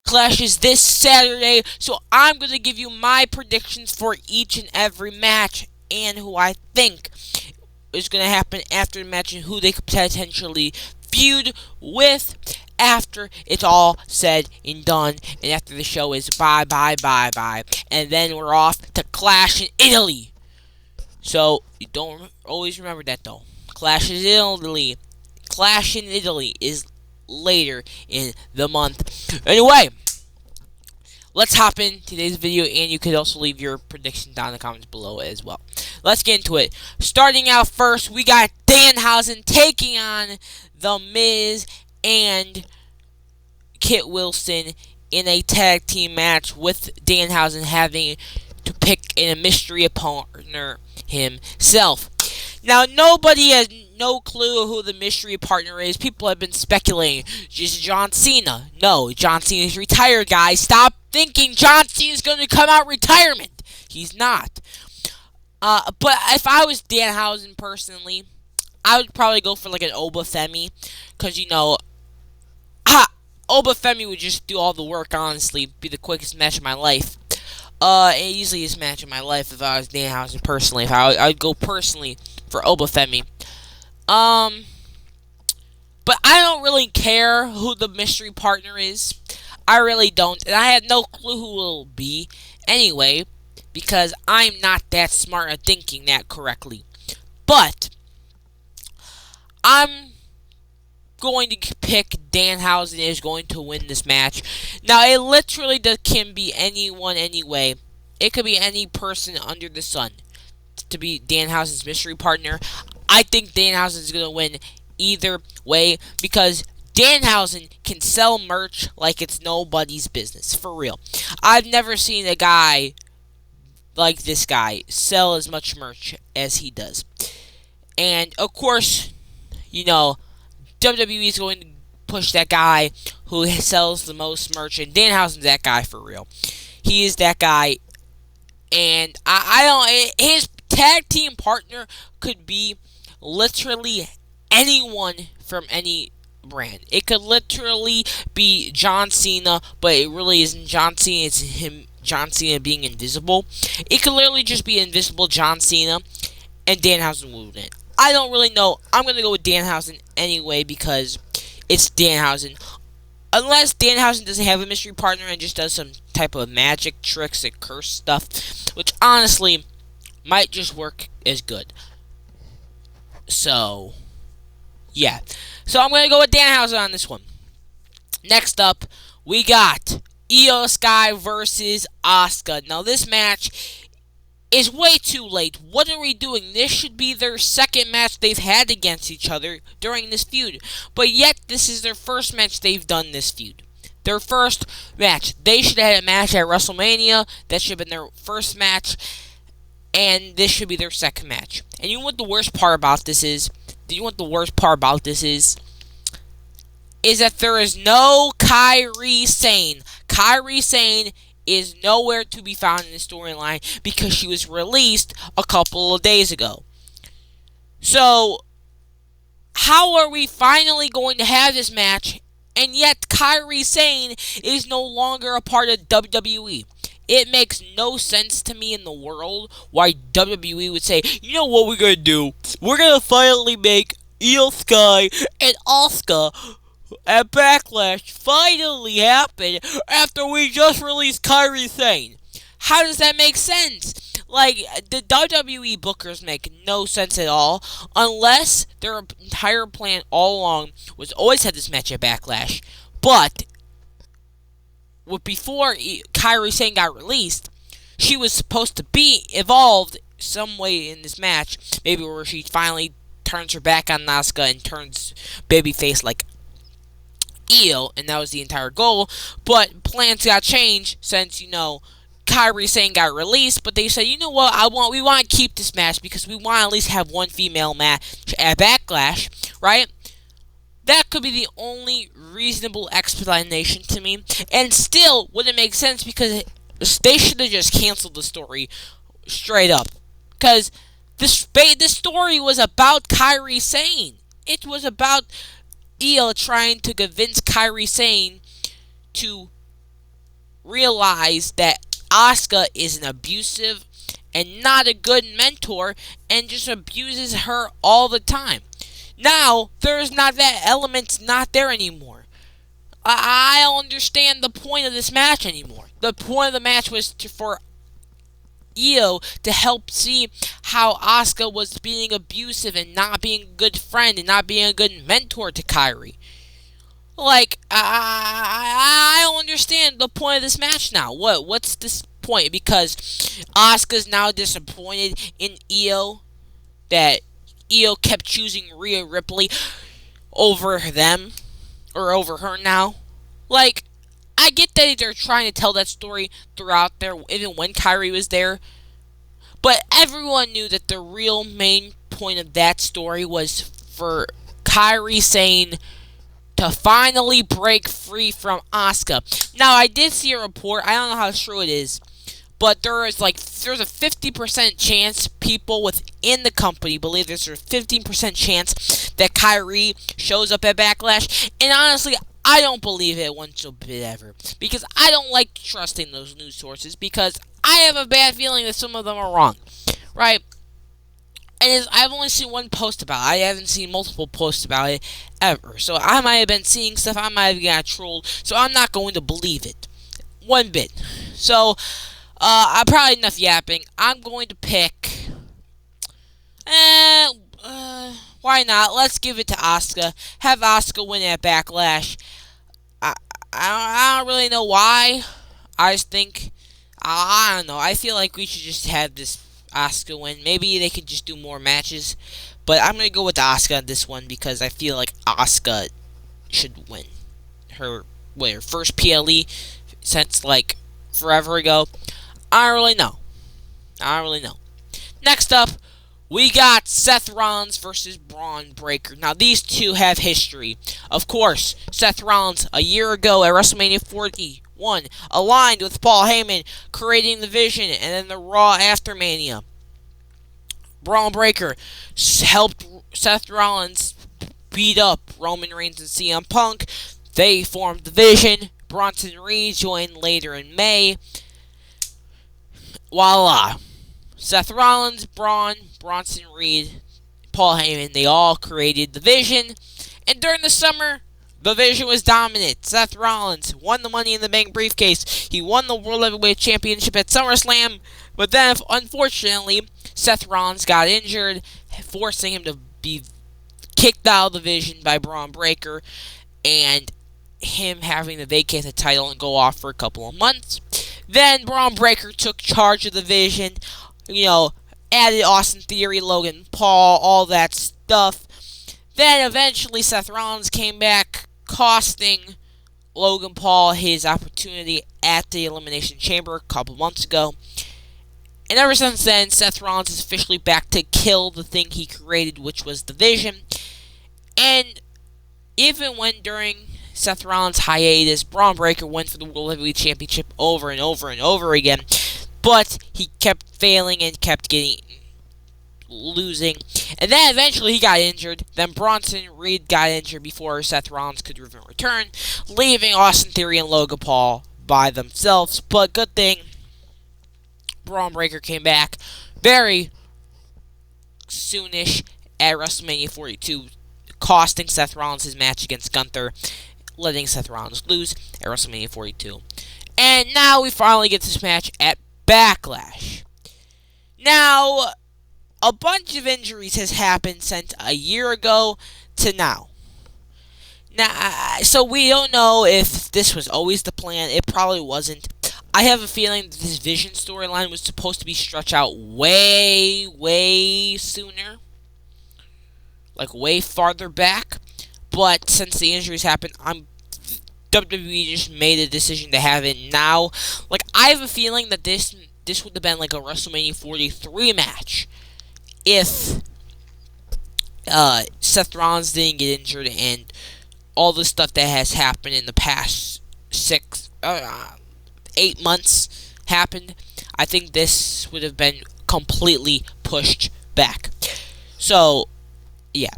Backlash is this Saturday, so I'm going to give you my predictions for each and every match and who I think is going to happen after the match and who they could potentially feud with after it's all said and done, and after the show is bye, and then we're off to Clash in Italy. So, you don't always remember that, though. Clash in Italy. Clash in Italy is later in the month. Anyway, let's hop in today's video, and you could also leave your predictions down in the comments below as well. Let's get into it. Starting out first, we got Danhausen taking on The Miz and Kit Wilson in a tag team match, with Danhausen having to pick a mystery partner himself. Now, nobody has no clue who the mystery partner is. People have been speculating. Just John Cena. No, John Cena's retired, guys. Stop thinking John Cena's going to come out retirement. He's not. But if I was Danhausen personally, I would probably go for like an Obafemi, because Obafemi would just do all the work. Honestly, be the quickest match of my life. Easiest match of my life if I was Danhausen personally. If I'd go personally for Obafemi. But I don't really care who the mystery partner is. I really don't, and I have no clue who it will be anyway, because I'm not that smart at thinking that correctly. But I'm going to pick Danhausen is going to win this match. Now, it literally can be anyone anyway. It could be any person under the sun to be Danhausen's mystery partner. I think Danhausen is going to win either way, because Danhausen can sell merch like it's nobody's business. For real. I've never seen a guy like this guy sell as much merch as he does. And, of course, WWE is going to push that guy who sells the most merch, and Danhausen's that guy for real. He is that guy, and I don't. His tag team partner could be literally anyone from any brand. It could literally be John Cena, but it really isn't John Cena. It's him, John Cena, being invisible. It could literally just be invisible John Cena, and Danhausen will win it. I don't really know. I'm going to go with Danhausen anyway, because it's Danhausen. Unless Danhausen doesn't have a mystery partner and just does some type of magic tricks and curse stuff, which honestly might just work as good. So, yeah. So I'm going to go with Danhausen on this one. Next up, we got Io Sky versus Asuka. Now, this match is way too late. What are we doing? This should be their second match they've had against each other during this feud. But yet, this is their first match they've done this feud. Their first match. They should have had a match at WrestleMania. That should have been their first match. And this should be their second match. And you know what the worst part about this is? Is that there is no Kairi Sane. Kairi Sane is nowhere to be found in the storyline because she was released a couple of days ago. So, how are we finally going to have this match, and yet Kairi Sane is no longer a part of WWE? It makes no sense to me in the world why WWE would say, you know what we're going to do? We're going to finally make Io Sky and Asuka at Backlash finally happen after we just released Kairi Sane. How does that make sense? Like, the WWE bookers make no sense at all, unless their entire plan all along was always had this match at Backlash. But before Kairi Sane got released, she was supposed to be evolved some way in this match, maybe where she finally turns her back on Asuka and turns babyface like Io, and that was the entire goal. But plans got changed since, Kairi Sane got released, but they said, you know what, we want to keep this match because we want to at least have one female match at Backlash, right? That could be the only reasonable explanation to me, and still wouldn't make sense because they should have just canceled the story straight up. Because this story was about Kairi Sane. It was about Io trying to convince Kairi Sane to realize that Asuka is an abusive and not a good mentor and just abuses her all the time. Now, there's not that element's not there anymore. I don't understand the point of this match anymore. The point of the match was for Io to help see how Asuka was being abusive and not being a good friend and not being a good mentor to Kairi. Like, I don't understand the point of this match now. What's this point? Because Asuka's now disappointed in Io, that Io kept choosing Rhea Ripley over them, or over her now. Like, I get that they're trying to tell that story throughout there, even when Kairi was there. But everyone knew that the real main point of that story was for Kairi saying to finally break free from Asuka. Now, I did see a report, I don't know how true it is, but there's a 50% chance people within the company believe there's a 15% chance that Kairi shows up at Backlash. And honestly, I don't believe it one so bit ever. Because I don't like trusting those news sources, because I have a bad feeling that some of them are wrong. Right? And I've only seen one post about it. I haven't seen multiple posts about it ever. So I might have been seeing stuff, I might have got trolled. So I'm not going to believe it. One bit. So, I'm probably enough yapping. I'm going to pick... why not? Let's give it to Asuka. Have Asuka win at Backlash. I don't really know why. I just think... I don't know. I feel like we should just have this Asuka win. Maybe they could just do more matches. But I'm going to go with Asuka on this one because I feel like Asuka should win. Her first PLE since, like, forever ago. I don't really know. Next up, we got Seth Rollins versus Braun Breaker. Now, these two have history. Of course, Seth Rollins, a year ago at WrestleMania 41, aligned with Paul Heyman, creating the Vision, and then the Raw after Mania. Braun Breaker helped Seth Rollins beat up Roman Reigns and CM Punk. They formed the Vision. Bronson Reed joined later in May. Voila. Seth Rollins, Braun, Bronson Reed, Paul Heyman, they all created the Vision. And during the summer, the Vision was dominant. Seth Rollins won the Money in the Bank briefcase. He won the World Heavyweight Championship at SummerSlam. But then, unfortunately, Seth Rollins got injured, forcing him to be kicked out of the Vision by Braun Breaker. And him having to vacate the title and go off for a couple of months. Then Braun Breaker took charge of the Vision, added Austin Theory, Logan Paul, all that stuff. Then eventually Seth Rollins came back, costing Logan Paul his opportunity at the Elimination Chamber a couple months ago. And ever since then, Seth Rollins is officially back to kill the thing he created, which was the Vision. And even when during Seth Rollins' hiatus, Braun Breaker went for the World Heavyweight Championship over and over and over again, but he kept failing and kept losing. And then eventually he got injured. Then Bronson Reed got injured before Seth Rollins could even return, leaving Austin Theory and Logan Paul by themselves. But good thing Braun Breaker came back very soonish at WrestleMania 42, costing Seth Rollins his match against Gunther, letting Seth Rollins lose at WrestleMania 42. And now we finally get this match at Backlash. Now, a bunch of injuries has happened since a year ago to now. So we don't know if this was always the plan. It probably wasn't. I have a feeling that this Vision storyline was supposed to be stretched out way, way sooner. Like, way farther back. But since the injuries happened, WWE just made a decision to have it now. Like, I have a feeling that this would have been like a WrestleMania 43 match if Seth Rollins didn't get injured and all the stuff that has happened in the past 8 months happened. I think this would have been completely pushed back. So, yeah.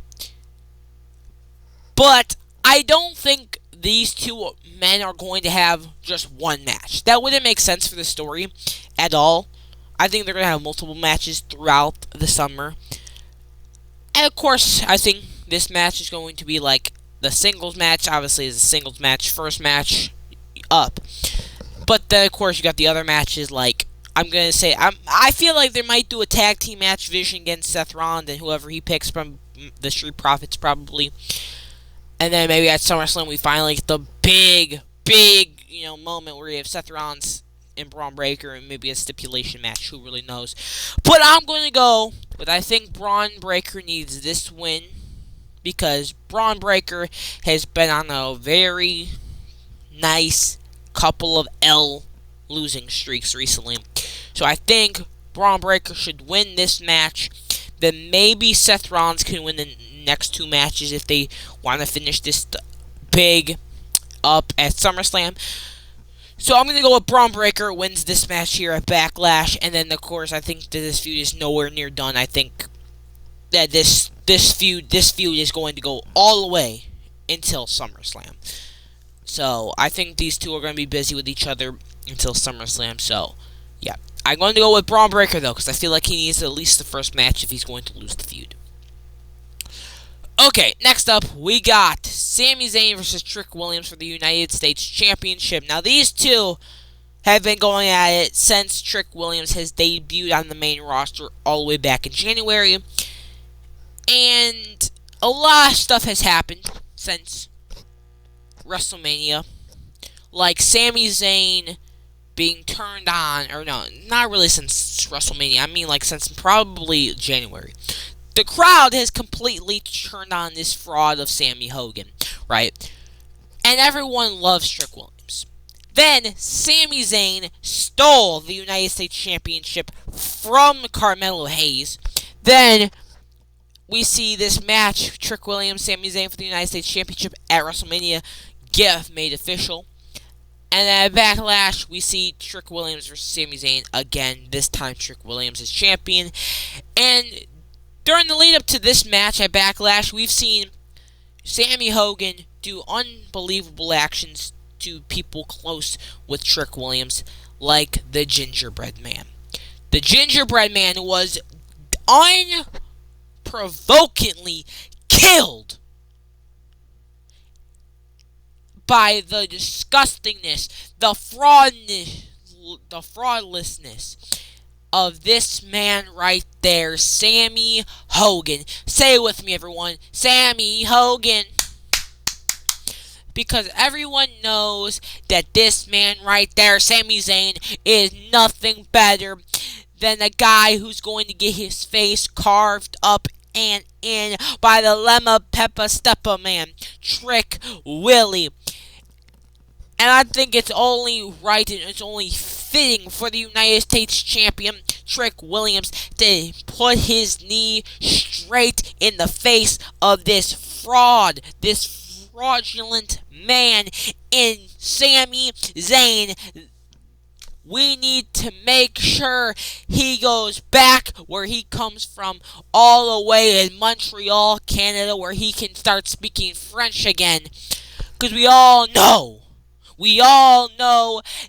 But I don't think these two men are going to have just one match. That wouldn't make sense for the story at all. I think they're going to have multiple matches throughout the summer. And of course, I think this match is going to be like the singles match. Obviously, is a singles match, first match up. But then, of course, you got the other matches. Like I'm gonna say, I feel like they might do a tag team match Vision against Seth Rollins and whoever he picks from the Street Profits, probably. And then maybe at SummerSlam we finally get the big, moment where you have Seth Rollins and Braun Breaker and maybe a stipulation match. Who really knows? But I'm going to go with, I think Braun Breaker needs this win because Braun Breaker has been on a very nice couple of losing streaks recently. So I think Braun Breaker should win this match. Then maybe Seth Rollins can win the next two matches if they want to finish this big up at SummerSlam. So I'm going to go with Braun Breaker wins this match here at Backlash. And then, of course, I think that this feud is nowhere near done. I think that this feud is going to go all the way until SummerSlam. So I think these two are going to be busy with each other until SummerSlam. So, yeah. I'm going to go with Braun Breaker, though, because I feel like he needs at least the first match if he's going to lose the feud. Okay, next up, we got Sami Zayn versus Trick Williams for the United States Championship. Now, these two have been going at it since Trick Williams has debuted on the main roster all the way back in January. And a lot of stuff has happened since WrestleMania. Like Sami Zayn being turned on, or no, not really since WrestleMania. I mean, like, since probably January. The crowd has completely turned on this fraud of Sammy Hogan, right? And everyone loves Trick Williams. Then, Sami Zayn stole the United States Championship from Carmelo Hayes. Then, we see this match, Trick Williams, Sami Zayn for the United States Championship at WrestleMania, get made official. And at Backlash, we see Trick Williams versus Sami Zayn again. This time, Trick Williams is champion. And during the lead up to this match at Backlash, we've seen Sammy Hogan do unbelievable actions to people close with Trick Williams, like the Gingerbread Man. The Gingerbread Man was unprovokingly killed by the disgustingness, the fraudlessness of this man right there, Sammy Hogan. Say it with me, everyone. Sammy Hogan. Because everyone knows that this man right there, Sami Zayn, is nothing better than a guy who's going to get his face carved up and in by the Lemma Peppa Steppa Man, Trick Willie. And I think it's only right and it's only fitting for the United States champion, Trick Williams, to put his knee straight in the face of this fraudulent man in Sami Zayn. We need to make sure he goes back where he comes from, all the way in Montreal, Canada, where he can start speaking French again. Because we all know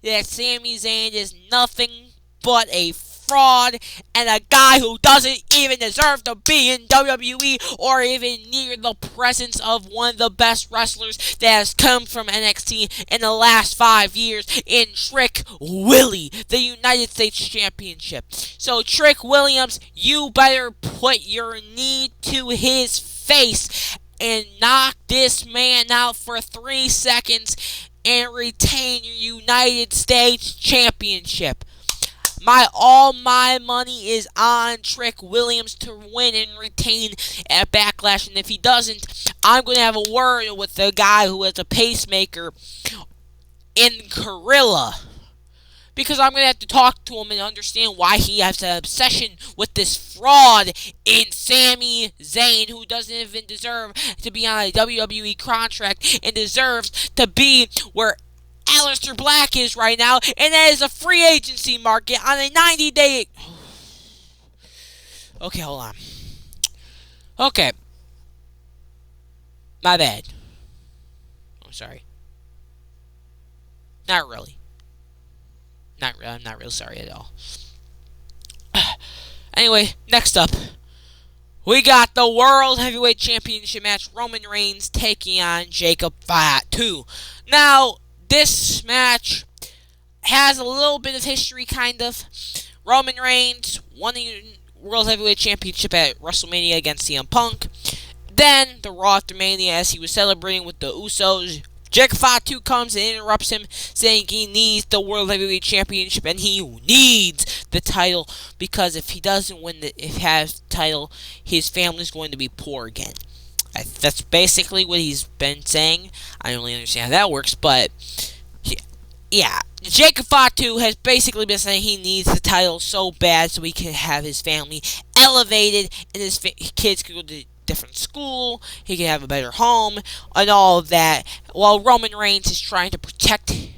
that Sami Zayn is nothing but a fraud and a guy who doesn't even deserve to be in WWE or even near the presence of one of the best wrestlers that has come from NXT in the last 5 years in Trick Willie, the United States Championship. So Trick Williams, you better put your knee to his face and knock this man out for 3 seconds and retain your United States Championship. All my money is on Trick Williams to win and retain at Backlash. And if he doesn't, I'm going to have a word with the guy who has a pacemaker in Gorilla. Because I'm going to have to talk to him and understand why he has an obsession with this fraud in Sami Zayn, who doesn't even deserve to be on a WWE contract and deserves to be where Aleister Black is right now, and that is a free agency market on a 90-day... Okay, hold on. Okay. My bad. I'm sorry. Not really. Not really. I'm not real sorry at all. Anyway, next up, we got the World Heavyweight Championship match. Roman Reigns taking on Jacob Fatu. Now, this match has a little bit of history, kind of. Roman Reigns won the World Heavyweight Championship at WrestleMania against CM Punk. Then, the Raw after Mania, as he was celebrating with the Usos, Jacob Fatu comes and interrupts him, saying he needs the World Heavyweight Championship and he needs the title because if he doesn't win if he has the title, his family's going to be poor again. That's basically what he's been saying. I don't really understand how that works, but yeah, Jacob Fatu has basically been saying he needs the title so bad so he can have his family elevated and his kids can go to different school, he can have a better home, and all of that, while Roman Reigns is trying to protect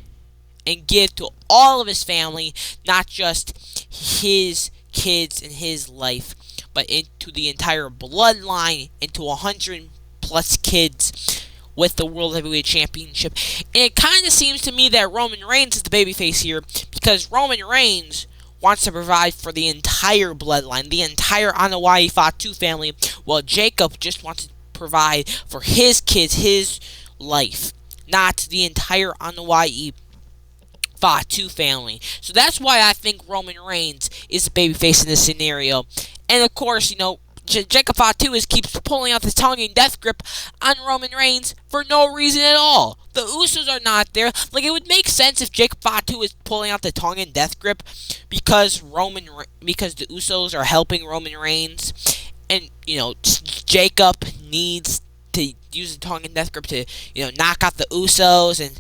and give to all of his family, not just his kids and his life, but into the entire bloodline, into 100 plus kids with the World Heavyweight Championship. And it kind of seems to me that Roman Reigns is the babyface here, because Roman Reigns wants to provide for the entire bloodline, the entire Anoa'i Fatu family, while Jacob just wants to provide for his kids, his life, not the entire Anoa'i Fatu family. So that's why I think Roman Reigns is the babyface in this scenario. And of course, Jacob Fatu keeps pulling out this tongue and death grip on Roman Reigns for no reason at all. The Usos are not there. Like, it would make sense if Jacob Fatu is pulling out the tongue and death grip because the Usos are helping Roman Reigns, and Jacob needs to use the tongue and death grip to knock out the Usos and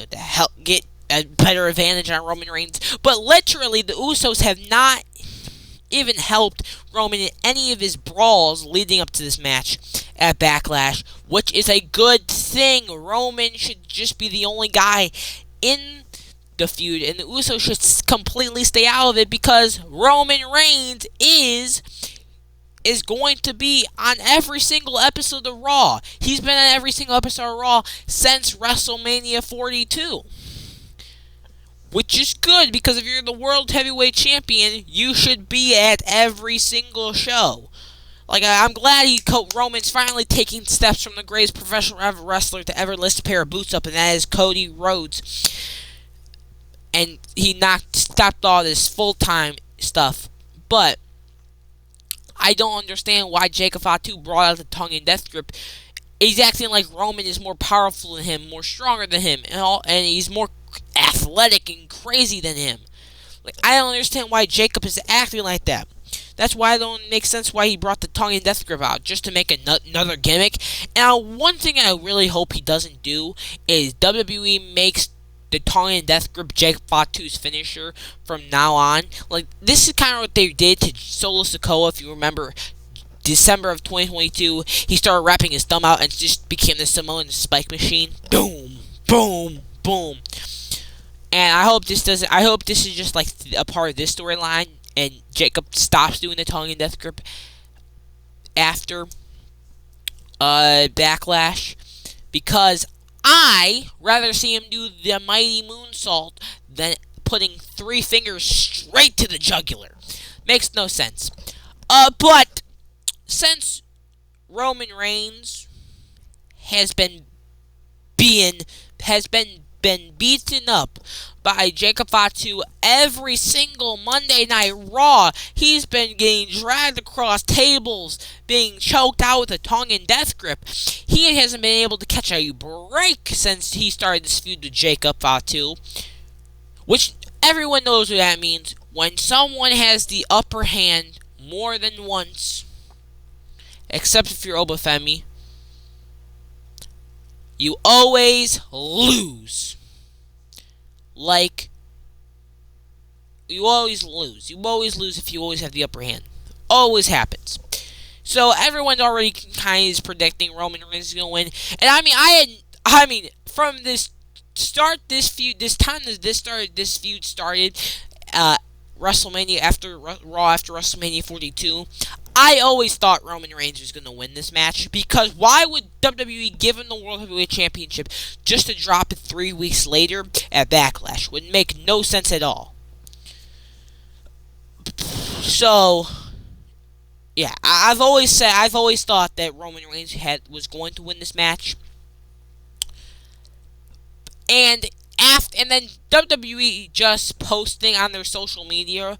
to help get a better advantage on Roman Reigns. But literally, the Usos have not even helped Roman in any of his brawls leading up to this match at Backlash, which is a good thing. Roman should just be the only guy in the feud, and the Usos should completely stay out of it because Roman Reigns is going to be on every single episode of Raw. He's been on every single episode of Raw since WrestleMania 42. Which is good, because if you're the World Heavyweight Champion, you should be at every single show. Like, I'm glad Roman's finally taking steps from the greatest professional wrestler to ever lift a pair of boots up, and that is Cody Rhodes. And he stopped all this full-time stuff. But I don't understand why Jacob Fatu brought out the tongue and death grip. He's acting like Roman is more powerful than him, more stronger than him, and he's more athletic and crazy than him. Like, I don't understand why Jacob is acting like that. That's why it don't make sense why he brought the tongue and death grip out, just to make another gimmick. And one thing I really hope he doesn't do is WWE makes the tongue and death grip Jacob Fatu's finisher from now on. Like, this is kind of what they did to Solo Sikoa, if you remember. December of 2022, he started wrapping his thumb out and just became the Samoan spike machine. Boom, boom, boom. And I hope this is just like a part of this storyline, and Jacob stops doing the tongue and death grip after Backlash, because I rather see him do the mighty moonsault than putting 3 fingers straight to the jugular. Makes no sense. But since Roman Reigns has been beaten up by Jacob Fatu every single Monday Night Raw, he's been getting dragged across tables, being choked out with a tongue and death grip. He hasn't been able to catch a break since he started this feud with Jacob Fatu, which everyone knows what that means. When someone has the upper hand more than once, except if you're Obafemi, you always lose. Like, you always lose. You always lose if you always have the upper hand. Always happens. So everyone already kind of is predicting Roman Reigns is going to win. And I mean, from this feud started, WrestleMania Raw after WrestleMania 42, I always thought Roman Reigns was going to win this match, because why would WWE give him the World Heavyweight Championship just to drop it 3 weeks later at Backlash? Would make no sense at all. So, yeah, I've always thought that Roman Reigns was going to win this match, and then WWE just posting on their social media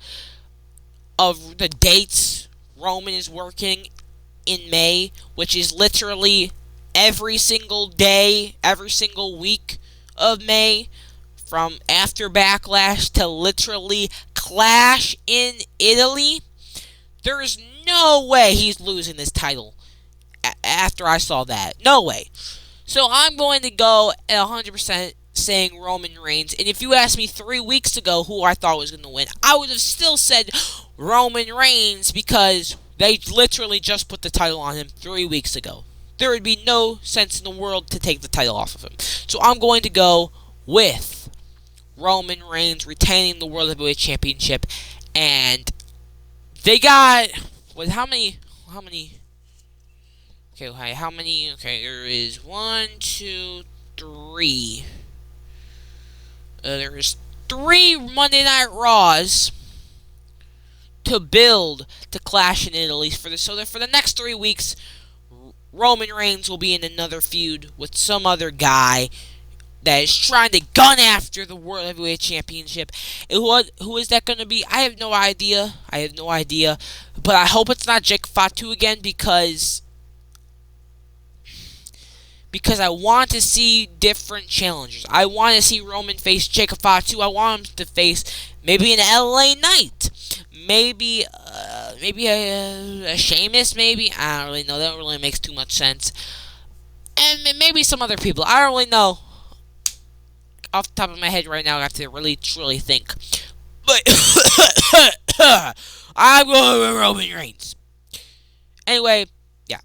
of the dates Roman is working in May, which is literally every single day, every single week of May, from after Backlash to literally Clash in Italy. There is no way he's losing this title after I saw that. No way. So I'm going to go at 100% saying Roman Reigns. And if you asked me 3 weeks ago who I thought was going to win, I would have still said Roman Reigns, because they literally just put the title on him 3 weeks ago. There would be no sense in the world to take the title off of him. So I'm going to go with Roman Reigns retaining the World Heavyweight Championship. And they got, how many? Okay, how many? Okay, there is 1, 2, 3. There is 3 Monday Night Raws to build to Clash in Italy for the next 3 weeks. Roman Reigns will be in another feud with some other guy that is trying to gun after the World Heavyweight Championship. And who is that going to be? I have no idea. But I hope it's not Jake Fatu again, because I want to see different challengers. I want to see Roman face Jacob Fatu. I want him to face maybe an LA Knight. Maybe a Sheamus, maybe. I don't really know. That really makes too much sense. And maybe some other people. I don't really know. Off the top of my head right now, I have to really, truly think. But I'm going with Roman Reigns. Anyway, yeah.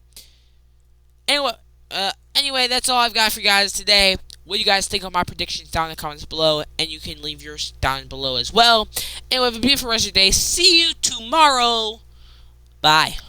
Anyway, that's all I've got for you guys today. What do you guys think of my predictions down in the comments below? And you can leave yours down below as well. Anyway, have a beautiful rest of your day. See you tomorrow. Bye.